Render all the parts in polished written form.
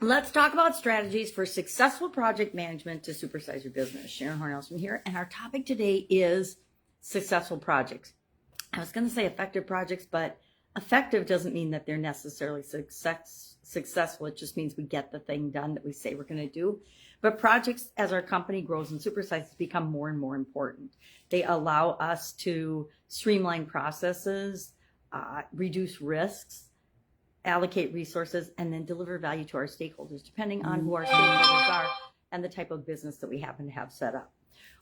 Let's talk about strategies for successful project management to supersize your business. Sharon Horne-Ellstrom here, and our topic today is successful projects. I was going to say effective projects, but effective doesn't mean that they're necessarily successful. It just means we get the thing done that we say we're going to do. But projects, as our company grows and supersizes, become more and more important. They allow us to streamline processes, reduce risks, allocate resources, and then deliver value to our stakeholders, depending on who our stakeholders are and the type of business that we happen to have set up.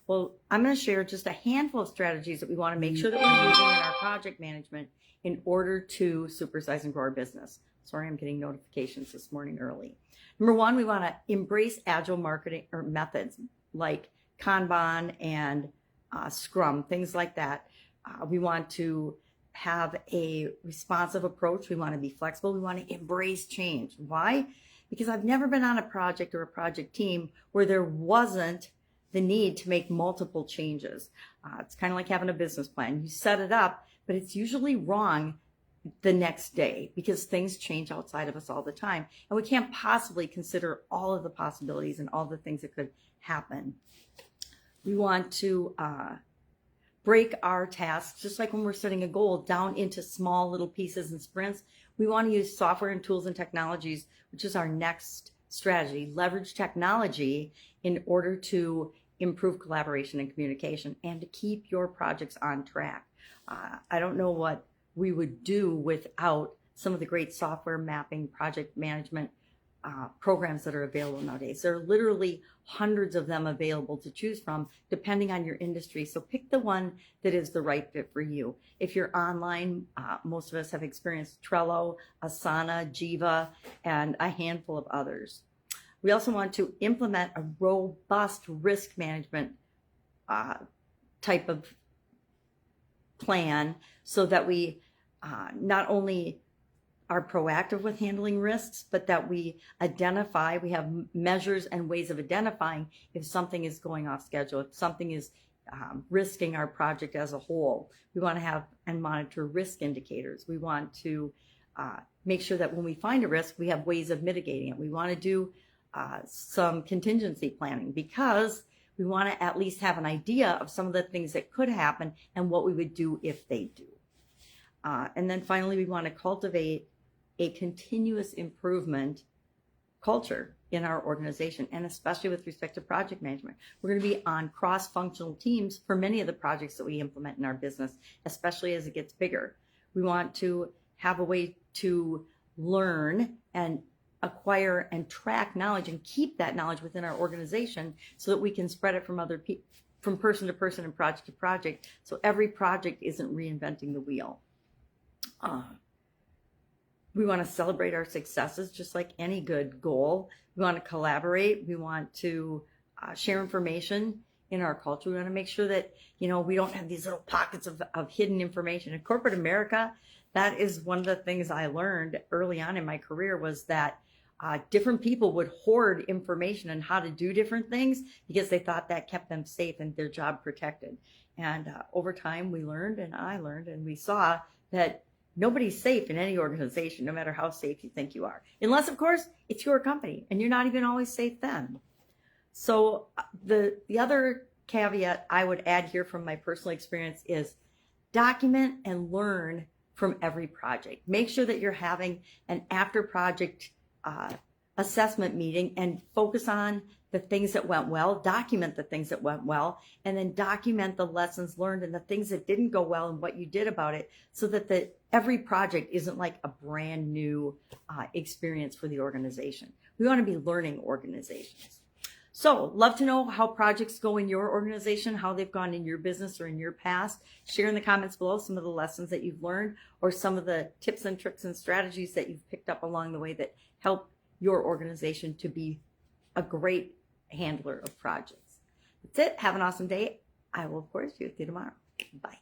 Well, I'm going to share just a handful of strategies that we want to make sure that we're using in our project management in order to supersize and grow our business. Sorry, I'm getting notifications this morning early. Number one, we want to embrace agile marketing or methods like Kanban and Scrum, things like that. We want to have a responsive approach. We want to be flexible. We want to embrace change. Why? Because I've never been on a project or a project team where there wasn't the need to make multiple changes. It's kind of like having a business plan. You set it up, but it's usually wrong the next day because things change outside of us all the time. And we can't possibly consider all of the possibilities and all the things that could happen. We want to break our tasks, just like when we're setting a goal, down into small little pieces and sprints. We want to use software and tools and technologies, which is our next strategy. Leverage technology in order to improve collaboration and communication and to keep your projects on track. I don't know what we would do without some of the great software mapping, project management programs that are available nowadays. There are literally hundreds of them available to choose from depending on your industry. So pick the one that is the right fit for you. If you're online, most of us have experienced Trello, Asana, Jiva, and a handful of others. We also want to implement a robust risk management type of plan so that we not only are proactive with handling risks, but that we identify, we have measures and ways of identifying if something is going off schedule, if something is risking our project as a whole. We want to have and monitor risk indicators. We want to make sure that when we find a risk, we have ways of mitigating it. We want to do some contingency planning because we want to at least have an idea of some of the things that could happen and what we would do if they do. And then finally, we want to cultivate a continuous improvement culture in our organization, and especially with respect to project management. We're going to be on cross-functional teams for many of the projects that we implement in our business, especially as it gets bigger. We want to have a way to learn and acquire and track knowledge and keep that knowledge within our organization so that we can spread it from other people, from person to person and project to project, so every project isn't reinventing the wheel. We want to celebrate our successes just like any good goal. We want to collaborate. We want to share information in our culture. We want to make sure that, we don't have these little pockets of hidden information. In corporate America, that is one of the things I learned early on in my career was that different people would hoard information on how to do different things because they thought that kept them safe and their job protected. And over time, we learned, and I learned, and we saw that nobody's safe in any organization, no matter how safe you think you are. Unless, of course, it's your company, and you're not even always safe then. So the other caveat I would add here from my personal experience is document and learn from every project. Make sure that you're having an after-project assessment meeting and focus on the things that went well, document the things that went well, and then document the lessons learned and the things that didn't go well and what you did about it so that every project isn't like a brand new experience for the organization. We want to be learning organizations. So love to know how projects go in your organization, how they've gone in your business or in your past. Share in the comments below some of the lessons that you've learned or some of the tips and tricks and strategies that you've picked up along the way that help your organization to be a great handler of projects. That's it. Have an awesome day. I will, of course, be with you tomorrow. Bye.